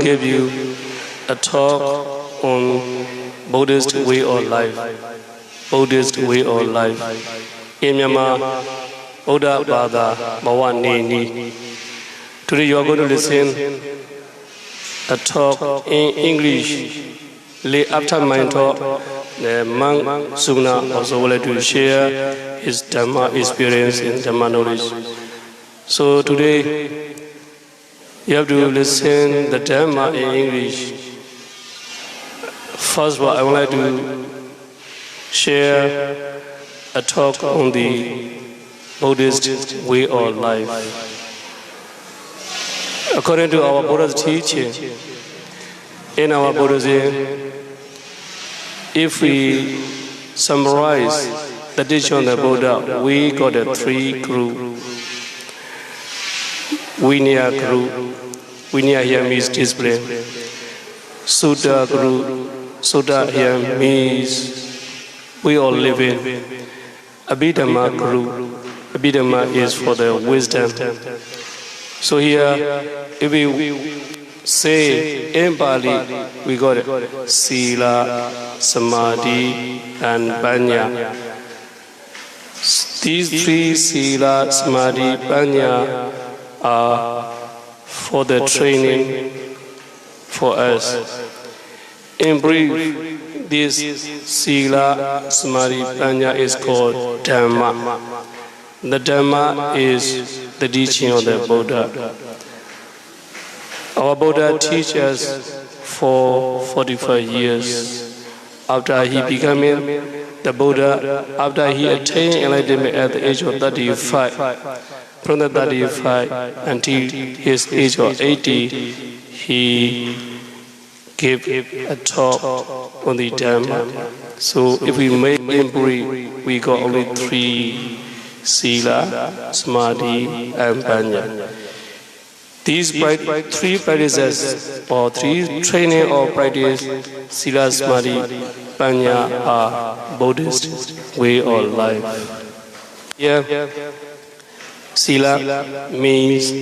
give you a talk on Buddhist way of life. Buddhist way of life. In Myanmar, Buddha Bada Bhawanini. Today you are going to listen a talk in English. After my talk, the monk Sumana also would like to share his Dhamma experience and Dhamma knowledge. So today, you have to listen the Dhamma in English. First of all, I would like to share a talk on the Buddhist way of life. According to our Buddha's teaching, in our Buddhism, if we summarize the teaching of the Buddha, we got the three groups. Vinaya guru, Vinaya here means discipline. Sutta guru, Sutta here means we all live in. Abhidhamma guru, Abhidhamma is for the wisdom. So here, if we say in Pali, we got it, Sila, Samadhi, and Panya. These three Sila, Samadhi, Panya are for the training for us. In brief, this Sila, Samadhi, Panya is called Dhamma. The Dhamma is the teaching of the Buddha. Our Buddha teaches us for 45 years. After he became the Buddha, after he attained enlightenment at the age of 35, from the 35 until his age of 80, he gave a talk on the Dhamma. So if we make in brief, we got only three: Sila, Samadhi, and Panya. These three practices or three training or practice, Sila, Samadhi, Panya, are Buddhist way of life. Yeah. Sila means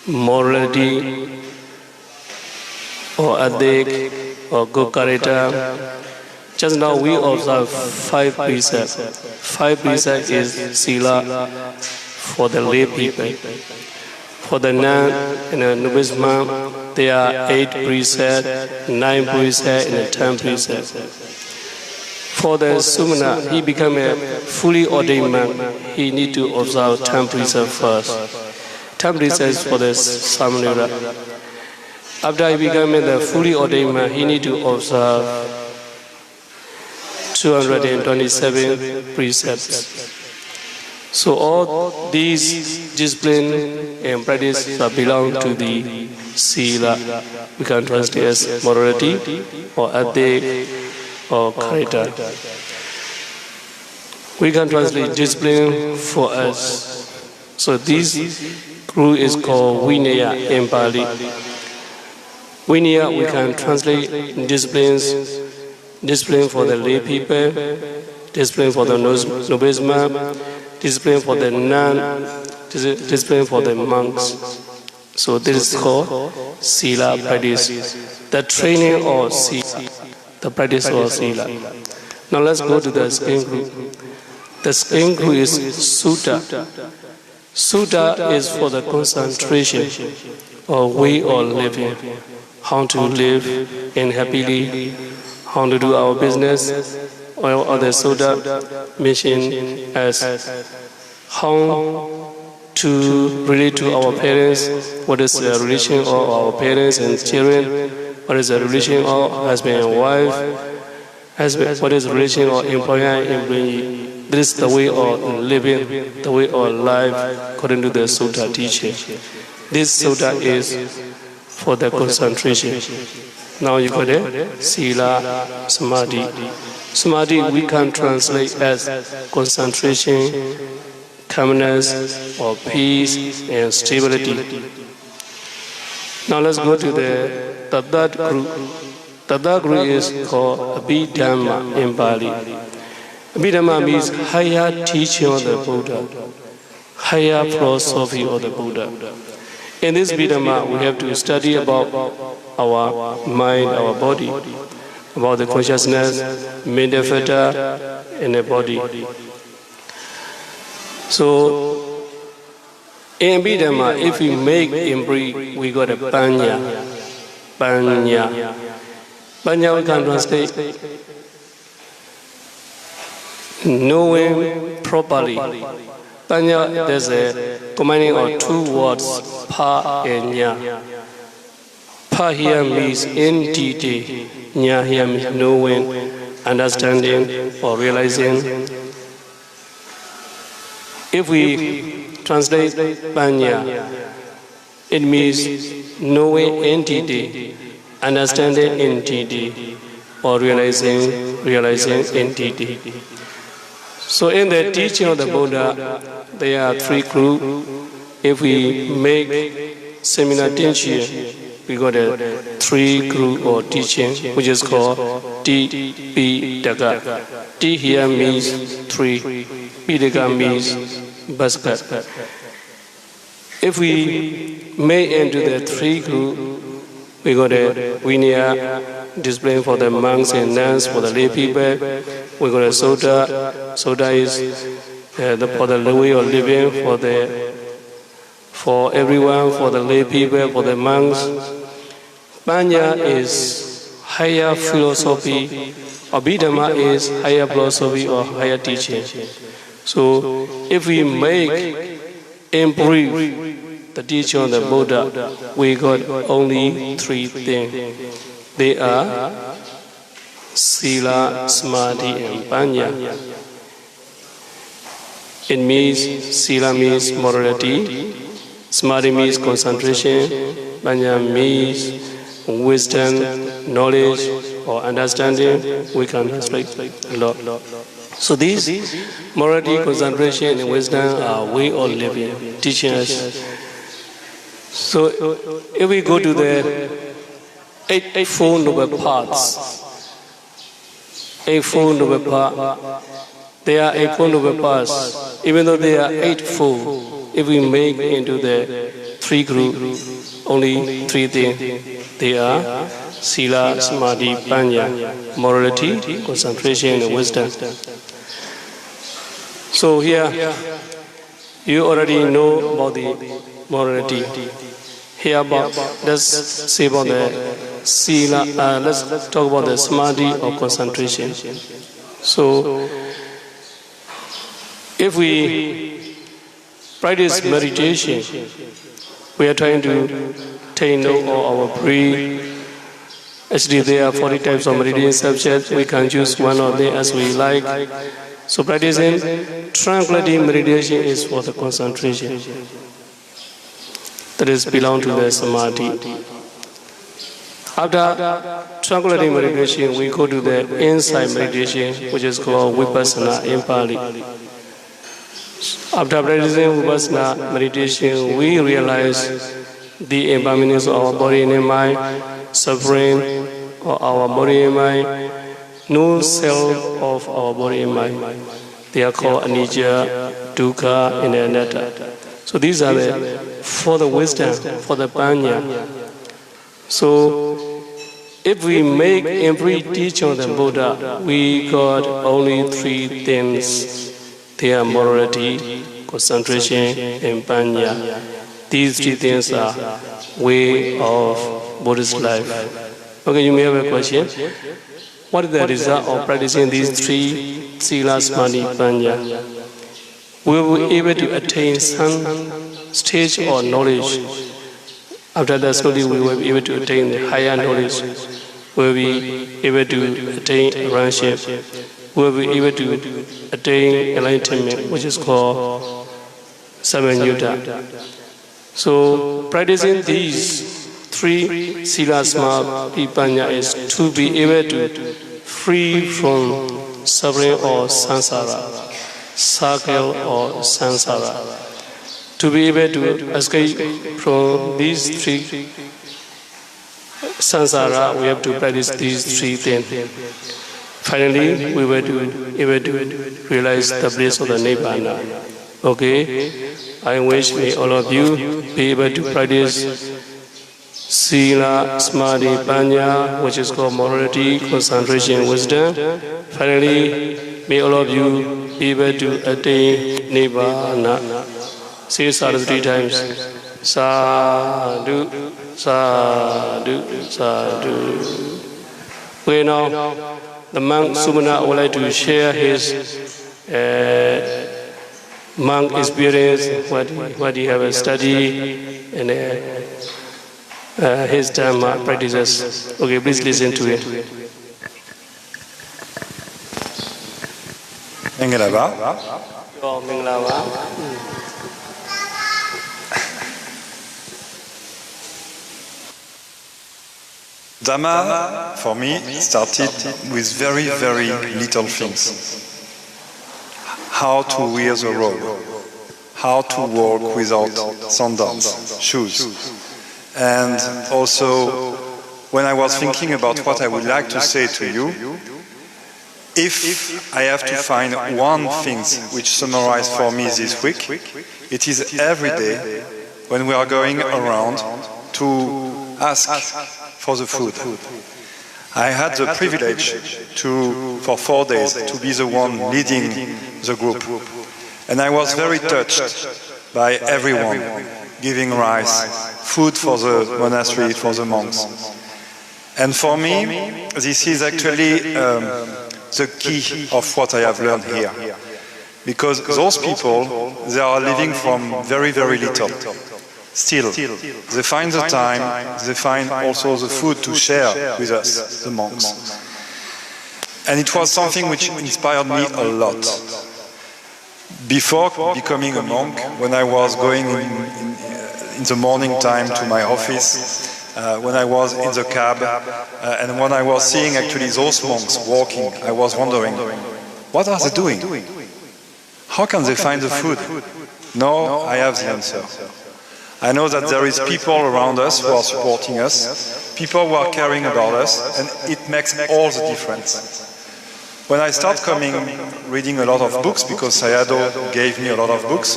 morality or ethic or good character. Just now we observe 5 precepts. 5 precepts is Sila for the lay people. For the nun and the novice monk, there are 8 precepts, 9 precepts, and 10 precepts. For the Sumana, he became a fully ordained monk. He need to observe 10 precepts first. 10 precepts for the Samanera. After he became the fully ordained monk, he need to observe 227 precepts. So all these discipline and practice belong to the Sila. We can translate as morality or ethic or character. We can translate discipline for us. So this group is called Vinaya in Pali. Vinaya we can translate discipline for the lay people, discipline for the novice monk, discipline for the nun, discipline for the monks. So this is called Sila practice. The training of Sila, the practice of Sila. Now let's go to the second group. The second group is Sutta. Sutta is for the concentration or way of living. How to live in happily, how to do our business, or the Sutta mention as how to relate to our parents, what is the relation of our parents and children, what is the relation of husband and wife, what is the relation of employer and employee. This is the way of living, the way of life according to the Sutta teaching. This Sutta is for the concentration. Now you got it? Sila, Samadhi. Samadhi we can translate as concentration, calmness, or peace and stability. Now let's go to the third group. The third group is called Abhidhamma in Pali. Abhidhamma means higher teaching of the Buddha, higher philosophy of the Buddha. In this Bidama, we have to study about our mind, our body, about the consciousness, mental factor in the body. So, in Bidama, if we make and breathe, we got a panya. Panya. Panya we can translate knowing properly. Panya, there's a combining of two words, pa and nya. Pa here means in detail, nya here means knowing, understanding, or realizing. If we translate panya, it means knowing in detail, understanding in detail, or realizing in detail. So in the teaching of the Buddha, there are three groups. If we make seminar teaching, we got a three group or teaching, which is called T Daga. T here means three, P Daga means basket. If we make into the three group, we got a Vinaya display for the monks and nuns, for the lay people. We got a soda. Soda is for the way of living for everyone, for the lay people, for the monks. Panya is higher philosophy. Abhidhamma is higher philosophy or higher teaching. So if we make and breathe the teaching of the Buddha, we got only three things. They are Sila, Samadhi, and Panya. It means Sila means morality, Samadhi means concentration, Panya means wisdom, knowledge, or understanding. We can translate a lot. So these morality, concentration, and wisdom are way of living, teaching us. So if we go to the Eightfold Noble Paths, Eightfold Noble Paths, they are Eightfold Noble Paths. Even though they are eightfold, if we make into the three groups, only three things. They are Sila, Samadhi, Panya, morality, concentration, and wisdom. So here, you already know about the morality. Here, let's see about the Sila. Let's talk about the Samadhi or concentration. So, if we practice meditation, we are trying to take note of our breath. Actually, there are 40 types of meditation subjects. We can choose one of them as we like. So, practicing tranquility meditation is for the concentration. That is belong to the Samadhi. After tranquility meditation, we go to the insight meditation, which is called Vipassana in Pali. After practicing Vipassana meditation, we realize the impermanence of our body and mind, suffering of our body and mind, no self of our body and mind. They are called anicca, dukkha, and anatta. So these are for the wisdom, for the panya. So if we make every teaching of the Buddha, we got only three things. They are morality, concentration, and panya. These three things are way of Buddhist life. Okay, you may have a question. What is the result of practicing these three Sila, Samadhi, Panya? We will be able to attain some stage of knowledge. After that, slowly we will be able to attain the higher knowledge. We will be able to attain friendship. We will be able to attain enlightenment, which is called Samanyutta. So, practicing these three Sila, Samadhi, Panya is to be able to free from suffering or samsara, cycle or samsara. To be able to escape from these three samsara, we have to practice these three things. Finally, we will be able to realize the bliss of the Nibbana. Okay, I wish may all of you be able to practice Sila, Samadhi, Panya, which is called morality, concentration, wisdom. Finally, may all of you be able to attain Nibbana. Say sadhu 3 times. Sadhu, sadhu, sadhu. Okay, now the monk Sumana would like to share his monk experience, what he have studied, and his Dhamma practices. Okay, please listen to it. Mingilaba. Oh, Mingilaba. Dhamma, for me, started with very, very little things. How to wear the robe, how to walk without sandals, shoes. And also, when I was thinking about what I would like to say to you, if I have to find one thing which summarizes for me this week, it is every day when we are going around to ask for the food. I had the privilege for 4 days, to be the one leading the group. And I was very touched by everyone giving rice, food for the monastery, for the monks. And for me, this is actually the key of what I have learned here. Because those people, they are living from very, very little. Still, they find the time, they find also the food to share with us, the monks. And it was something which inspired me a lot. Before becoming a monk, when I was going in the morning time to my office, when I was in the cab, and when I was seeing actually those monks walking, I was wondering, what are they doing? How can they find the food? No, I have the answer. I know that there is people around us who are supporting us, people who are caring about us, and it makes all the difference. When I start coming, reading a lot of books, because Sayadaw gave me a lot of books,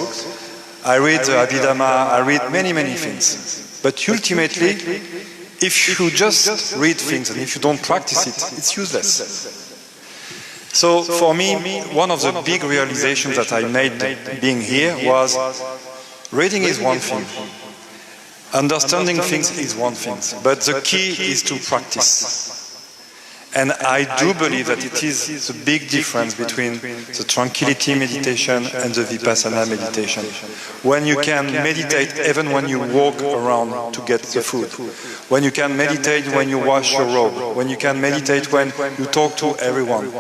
I read the Abhidhamma, I read many, many things. But ultimately, if you just read things and if you don't practice it, it's useless. So for me, one of the big realizations that I made being here was, reading is one thing, understanding things is one thing, but the key is to practice. And I do believe that it is the big difference between the tranquility meditation and the vipassana meditation. When you can meditate even when you walk around to get the food, when you can meditate when you wash your robe, when you can meditate when you talk to everyone.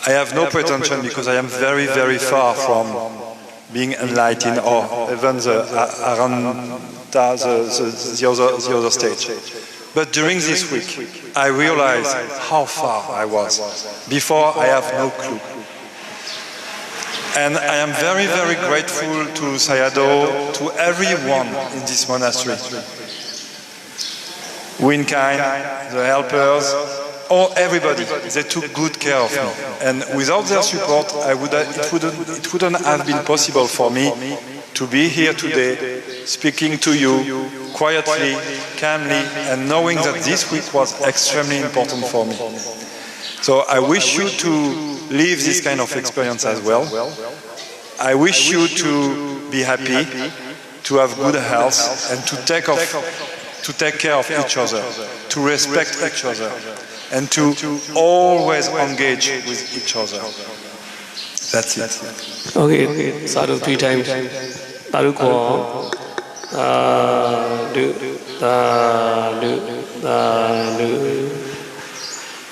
I have no pretension because I am very, very far from being enlightened, or even the other stage. But during this week, I realized how far I was. Before, I have no clue. And I am very, very grateful to Sayadaw, to everyone in this monastery. Winkind, the helpers, or everybody, they took good care of me. And without their support, it wouldn't have been possible for me to be here today, speaking to you quietly, calmly, and knowing that this week was extremely important for me. So I wish you to live this kind of experience as well. I wish you to be happy, to have good health, and to take care of each other, to respect each other, and to always engage with each other. That's it. Okay, sadhu 3 times. Sadhu ko.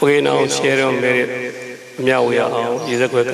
Okay, now share on merit. Meow, yeah, is a quick